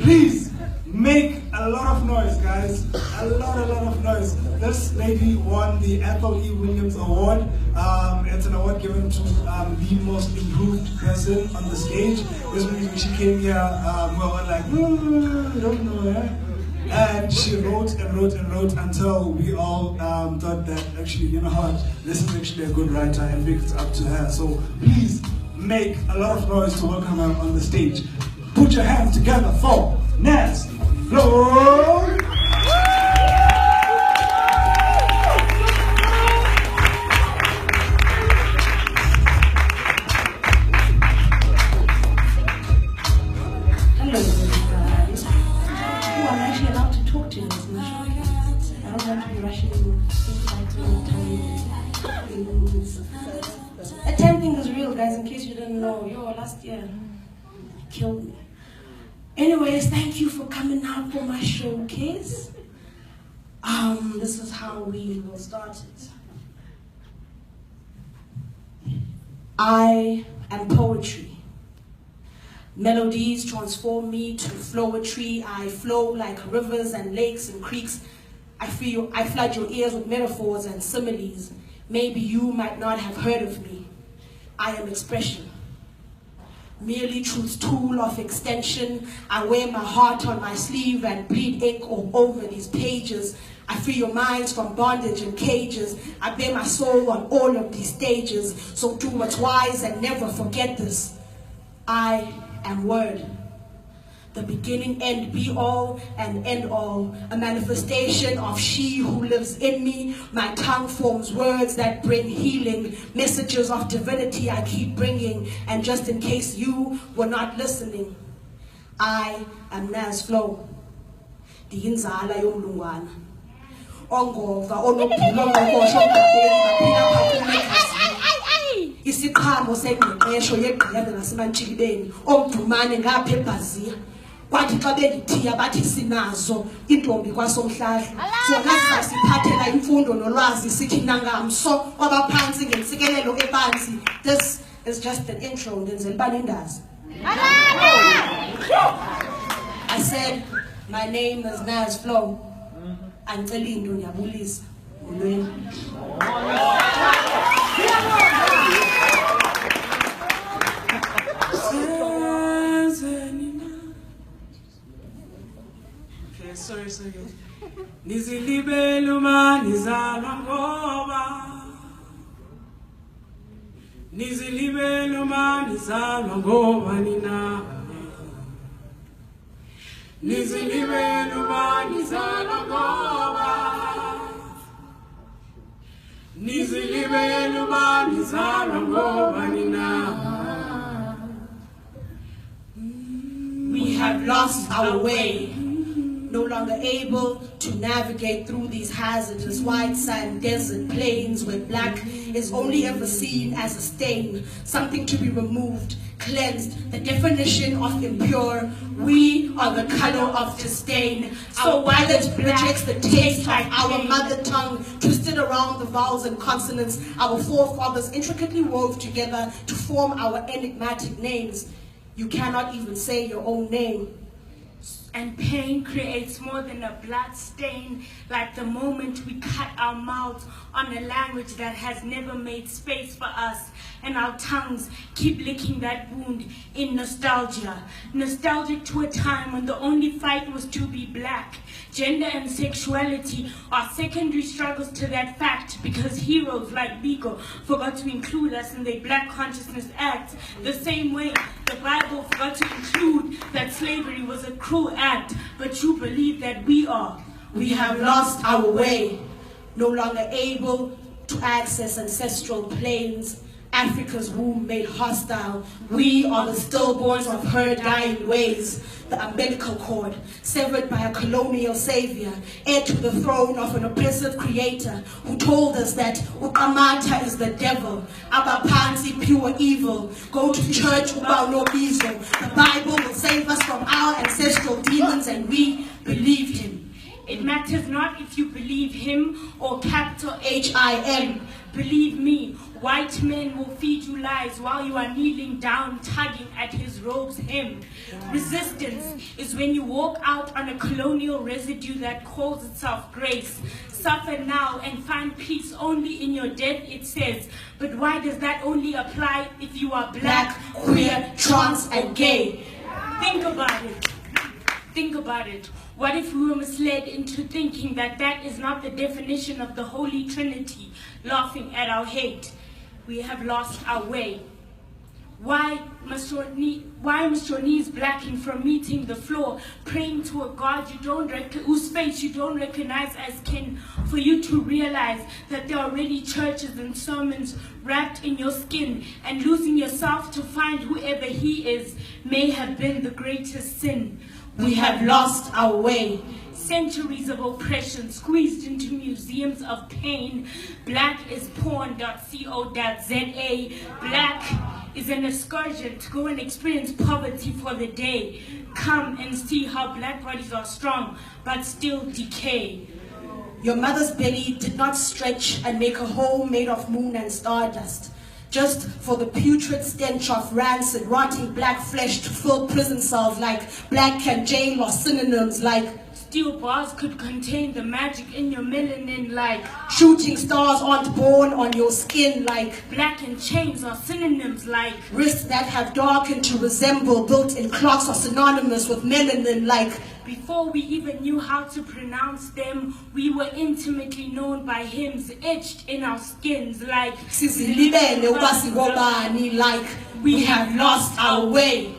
Please make a lot of noise, guys. A lot of noise. This lady won the Ethel E. Williams Award. It's an award given to the most improved person on the stage. This means when she came here, we were like, I don't know, eh? And she wrote and wrote and wrote until we all thought that actually, you know what, this is actually a good writer, and big it's up to her. So please make a lot of noise to welcome her on the stage. Put your hands together for Nazfloe! Attempting is real, guys, in case you didn't know. Last year killed me. Anyways, thank you for coming out for my showcase. This is how we will start it. I am poetry. Melodies transform me to flowetry. I flow like rivers and lakes and creeks. I flood your ears with metaphors and similes. Maybe you might not have heard of me. I am expression. Merely truth's tool of extension. I wear my heart on my sleeve and bleed ink all over these pages. I free your minds from bondage and cages. I bear my soul on all of these stages. So do what's wise and never forget this. I am word. The beginning, end, be all, and end all. A manifestation of she who lives in me. My tongue forms words that bring healing. Messages of divinity I keep bringing. And just in case you were not listening, I am Nazfloe. The inzala yomlungwana. Ongova, isiqhamo sengqeqesho yegqiyane nasemantshikileni omdumane ngapha eBrazil. Kwathi xa bendithiya bathi sinazo intombi kwasomhlahla. Sona sasiphathela imfundo nolwazi sithi nangamso kwabaphansi ngentsikelelo ebanzi. This is just an intro. Ndenzela uba nindazi. I said my name is Nazfloe. Andicela into ndiyabulisa. Molweni. Sorry. Nizilibeluma nizalwa ngoba. Nizilibeluma nizalwa ngoba nina. Nizilibeluma nizalwa ngoba. Nizilibeluma nizalwa ngoba nina. We have lost our way. No longer able to navigate through these hazardous white sand desert plains where black is only ever seen as a stain, something to be removed, cleansed, the definition of impure. We are the color of disdain. Our violet rejects the taste like our mother tongue, twisted around the vowels and consonants our forefathers intricately wove together to form our enigmatic names. You cannot even say your own name. And pain creates more than a blood stain, like the moment we cut our mouths on a language that has never made space for us, and our tongues keep licking that wound in nostalgia. Nostalgic to a time when the only fight was to be black. Gender and sexuality are secondary struggles to that fact, because heroes like Biko forgot to include us in their Black Consciousness Act, the same way the Bible forgot to include that slavery was a cruel act, but you believe that we are. We have lost our way, no longer able to access ancestral plains. Africa's womb made hostile. We are the stillborns of her dying ways. The umbilical cord, severed by a colonial savior, heir to the throne of an oppressive creator who told us that Ukamata is the devil, Abapansi pure evil. Go to church, Ubao no bizo. The Bible will save us from our ancestral demons, and we believed him. It matters not if you believe him or capital H-I-M. Believe me, White men will feed you lies while you are kneeling down, tugging at his robe's hem. Resistance is when you walk out on a colonial residue that calls itself grace. Suffer now and find peace only in your death, it says. But why does that only apply if you are black, queer, trans, and gay? Think about it. Think about it. What if we were misled into thinking that that is not the definition of the Holy Trinity, laughing at our hate? We have lost our way. Why must your knees blacken from meeting the floor, praying to a God whose face you don't recognize as kin, for you to realize that there are already churches and sermons wrapped in your skin, and losing yourself to find whoever he is may have been the greatest sin. We have lost our way. Centuries of oppression squeezed into museums of pain. Blackisporn.co.za. Black is an excursion to go and experience poverty for the day. Come and see how black bodies are strong but still decay. Your mother's belly did not stretch and make a home made of moon and stardust, just for the putrid stench of rancid, rotting black flesh to fill prison cells like black and jail, or synonyms like steel bars could contain the magic in your melanin, like shooting stars aren't born on your skin, like black and chains are synonyms, like wrists that have darkened to resemble built-in clocks are synonymous with melanin, like before we even knew how to pronounce them, we were intimately known by hymns etched in our skins, like like we have lost our way.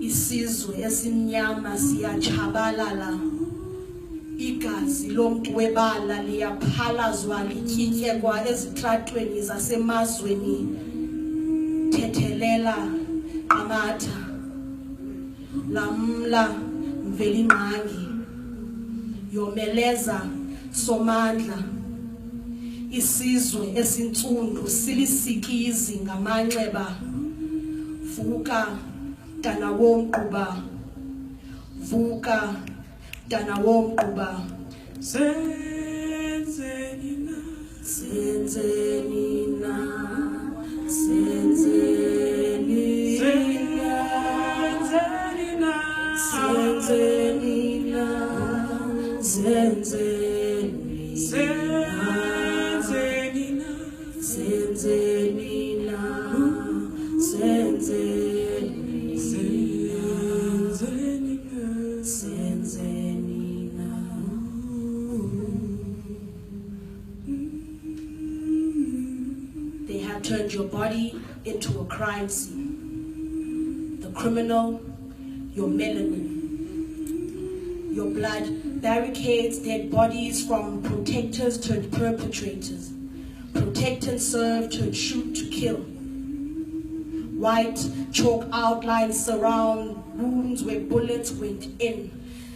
Isizwe esimnyama siyachabalala, igazi lomuntu webala liyaphalazwa lityityekwa ezitratweni zasemazweni. Thethelela amatha, lamla mvelinqangi, yomeleza somandla. Isizwe esintsundu silisikizi ngamanxeba. Vuka mntana womquba, vuka mntana womquba. Senzeni na, senzeni na, senzeni na, senzeni na, senzeni, senzeni na, senzeni na, senzeni. They have turned your body into a crime scene. The criminal, your melanin. Your blood barricades dead bodies from protectors to perpetrators. Protect and serve to shoot to kill. White chalk outlines surround wounds where bullets went in,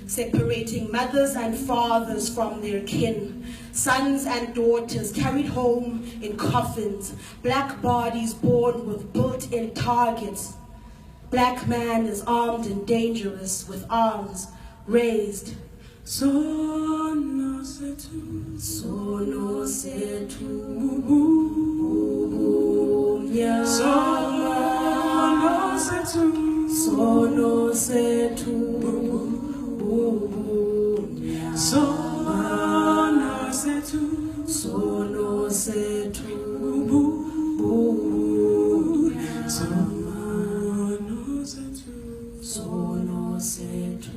separating mothers and fathers from their kin. Sons and daughters carried home in coffins, black bodies born with built-in targets. Black man is armed and dangerous with arms raised. Sono setu, sono setu, bubunya. Sono setu, sono setu, bubunya. Sono setu, sono setu, bubunya. Sono setu, sono setu.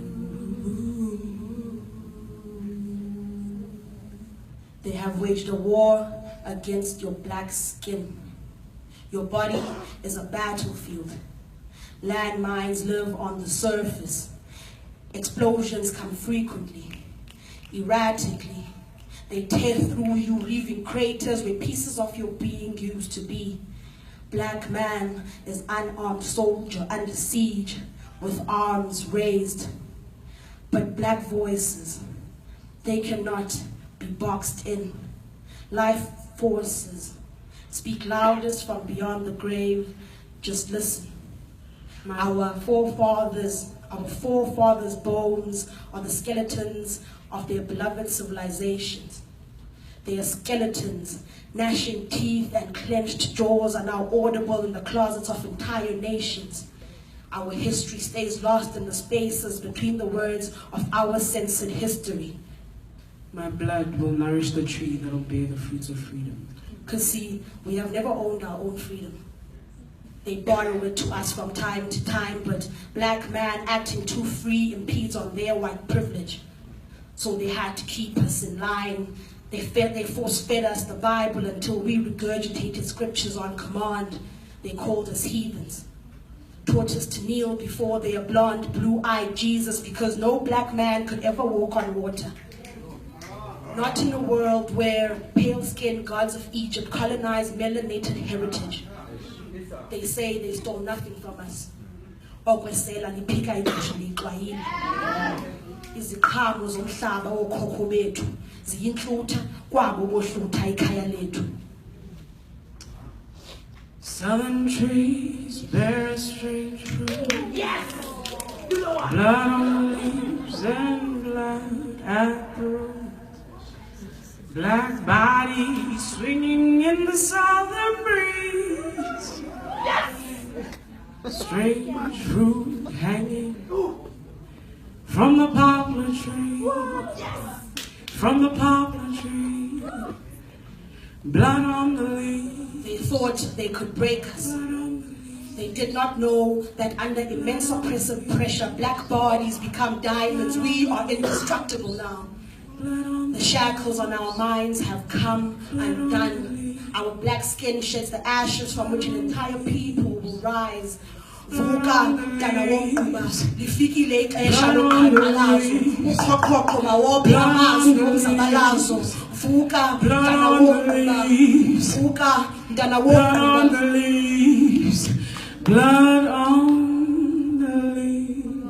They have waged a war against your black skin. Your body is a battlefield. Landmines live on the surface. Explosions come frequently, erratically. They tear through you, leaving craters where pieces of your being used to be. Black man is unarmed soldier under siege with arms raised. But black voices, they cannot be boxed in. Life forces speak loudest from beyond the grave. Just listen. Our forefathers' bones are the skeletons of their beloved civilizations. Their skeletons, gnashing teeth and clenched jaws, are now audible in the closets of entire nations. Our history stays lost in the spaces between the words of our censored history. My blood will nourish the tree that will bear the fruits of freedom. Because see, we have never owned our own freedom. They borrow it to us from time to time, but black man acting too free impedes on their white privilege. So they had to keep us in line. They force-fed us the Bible until we regurgitated scriptures on command. They called us heathens. Taught us to kneel before their blonde, blue-eyed Jesus because no black man could ever walk on water. Not in a world where pale-skinned gods of Egypt colonized melanated heritage. They say they stole nothing from us. Okwesela liphika idushe lixwayile. Iziqhamo zomhlaba wokhokho bethu ziyinhlutha kwabo bohlutha ikhaya lethu. Southern trees bear a strange fruit. Yes! You know what? Blood on the leaves and blood at the roots. Black bodies swinging in the southern breeze. Yes! Strange fruit hanging from the poplar tree. Yes! From the poplar tree. Blood on the leaves. They thought they could break us. Blood on the leaves. They did not know that under immense oppressive pressure, black bodies become diamonds. We are indestructible now. The shackles on our minds have come undone. Our black skin sheds the ashes from which an entire people will rise. Vuka mntana womquba lifikile ixesha loqhankqalazo uqhoqhoqo mawophe amazwi omzabalazo. Vuka mntana womquba, vuka mntana womquba. Blood on the leaves.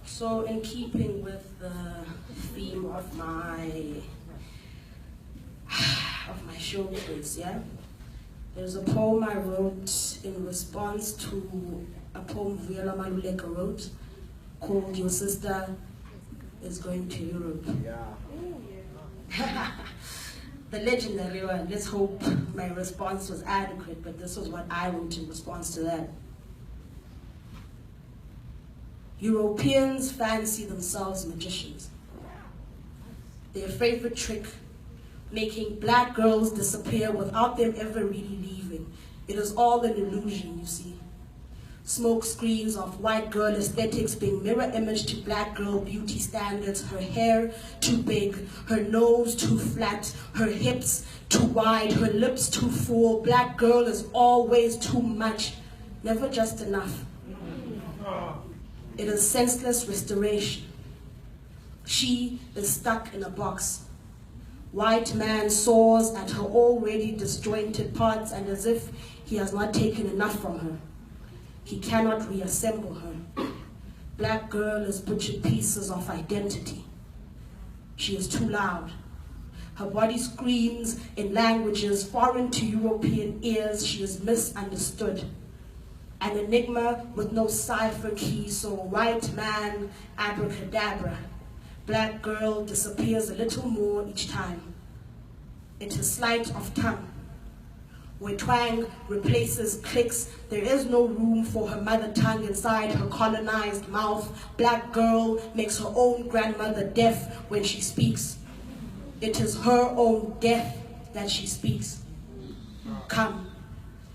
So in keeping with the theme of my show quiz, yeah? There's a poem I wrote in response to a poem Vuyelwa Maluleka wrote called Your Sister is Going to Europe. Yeah. The legendary one. Let's hope my response was adequate, but this was what I wrote in response to that. Europeans fancy themselves magicians. Their favorite trick, making black girls disappear without them ever really leaving. It is all an illusion, you see. Smoke screens of white girl aesthetics being mirror imaged to black girl beauty standards. Her hair too big, her nose too flat, her hips too wide, her lips too full. Black girl is always too much, never just enough. It is senseless restoration. She is stuck in a box. White man saws at her already disjointed parts, and as if he has not taken enough from her, he cannot reassemble her. Black girl is butchered pieces of identity. She is too loud. Her body screams in languages foreign to European ears. She is misunderstood. An enigma with no cipher key, so white man, abracadabra. Black girl disappears a little more each time. It is sleight of tongue. Where twang replaces clicks, there is no room for her mother tongue inside her colonized mouth. Black girl makes her own grandmother deaf when she speaks. It is her own death that she speaks. Come,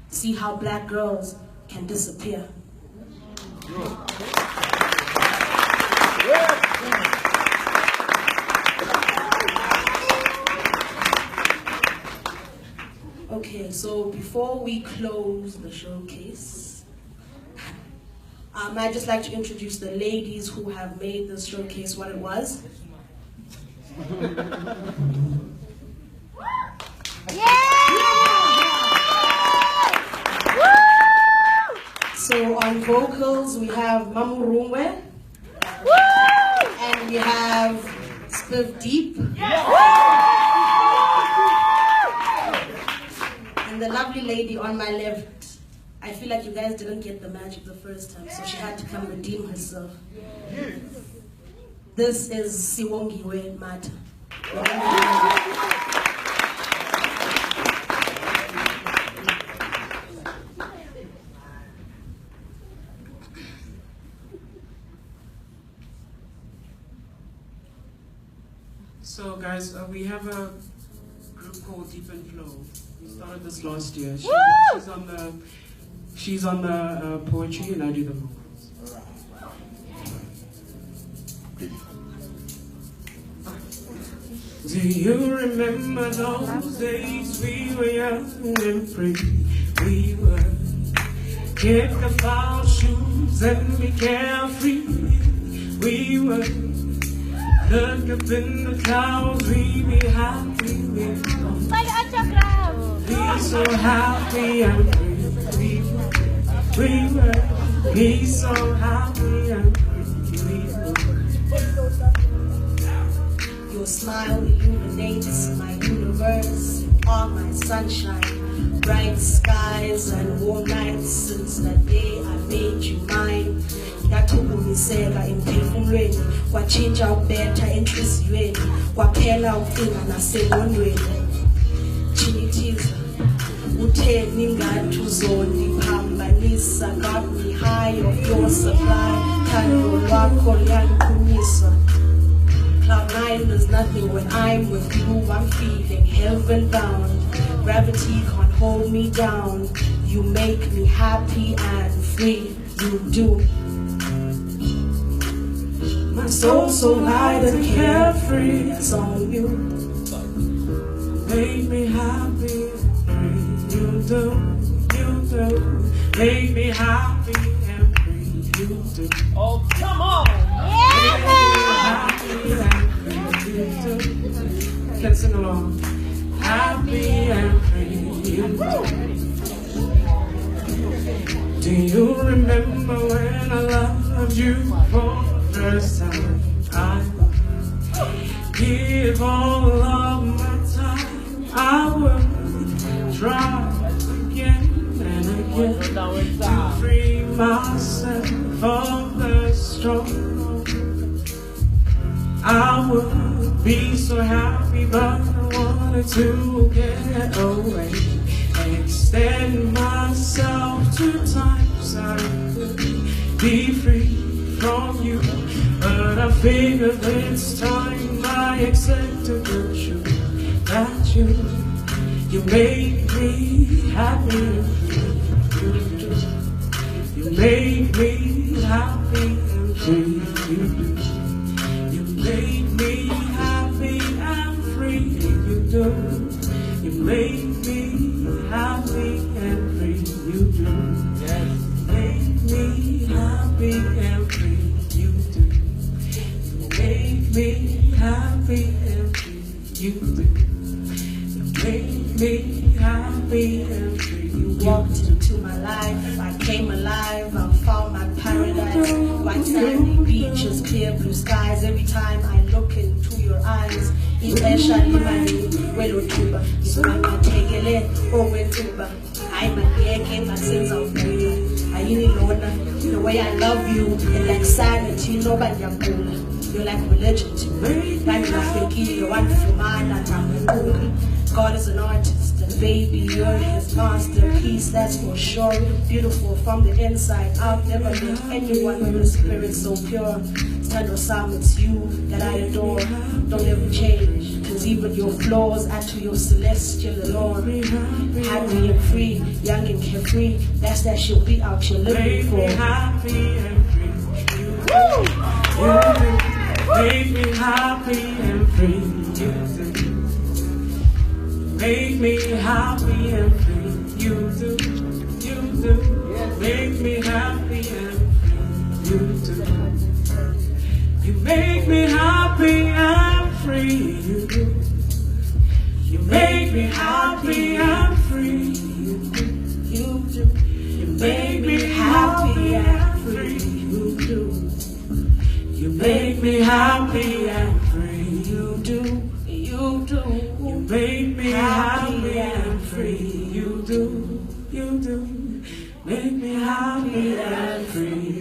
see how black girls can disappear. Okay, so before we close the showcase, I'd just like to introduce the ladies who have made this showcase what it was. So on vocals, we have Mamorongwe, and we have Spivdeep, and the lovely lady on my left. I feel like you guys didn't get the magic the first time, so she had to come redeem herself. This is Siwongiwe Mata. So guys, we have a group called Deep and Flow. We started this last year. She's on the poetry and I do the vocals. Do you remember those days we were young and free? We were kick off our shoes and be carefree. We were look up in the clouds, we be happy. Be so happy and free. We were be so happy and free. Your smile illuminates my universe, all my sunshine, bright skies and warm nights. Since that day I made you mine. Yathukumiseka emphefumulweni, kwachinja ukubetha enhliziyweni, kwaphela ukucinga nasengqondweni. Chinithiza uthe ningathi uzondiphambanisa, got me high of your supply, thando lwakho liyangiqinisa. Cloud nine, there's nothing when I'm with you, I'm feeling heaven bound. Gravity can't hold me down, you make me happy and free, you do. My soul so light and carefree, it's on you. Make me happy and free, you do. Make me happy and free, you do. Oh, come on! Happy and free, you do. Let's sing along. Happy and free, you do. Do you remember when I loved you for the first time? I would give all of my time. I would try again and again to free myself of the struggle. I would be so happy, but I wanted to get away. Extend myself to times I could be free from you, but I figure this time I accept the truth that you make me happy and free. You make me happy and free. You make me happy and free. You do. You make me happy and free. You do. Yes. You make me happy and free. You do. You make me happy and free. You do. You make me happy and free. You walked into my life, I came alive, I found my paradise. White sandy beaches, clear blue skies. Every time I look into your eyes, especially my welotuba, imangathekele owethuba. I mangeke ngasenza ubuntu. Ayini lona, the way I love you, and like sanity, nobody yambula. You're like religion to me. Like Nafikile, wonderful man, God is an artist, and baby, you're his masterpiece, that's for sure. Beautiful from the inside out, never met anyone with a spirit so pure. Stand Osam, it's you that I adore. Don't ever change, cause see but your flaws, add to your celestial alone. Happy and free, young and carefree, that's that shit we out here living for. Make me happy and free. Make me happy and free. Make me happy and free. You do. Make me happy and free. You do. You make me happy and free. You do. You make me happy and free. You do. You make me happy and free. You do. You make me happy and free. You do. You do. You make me happy and free. You do. You do. Make me happy and free.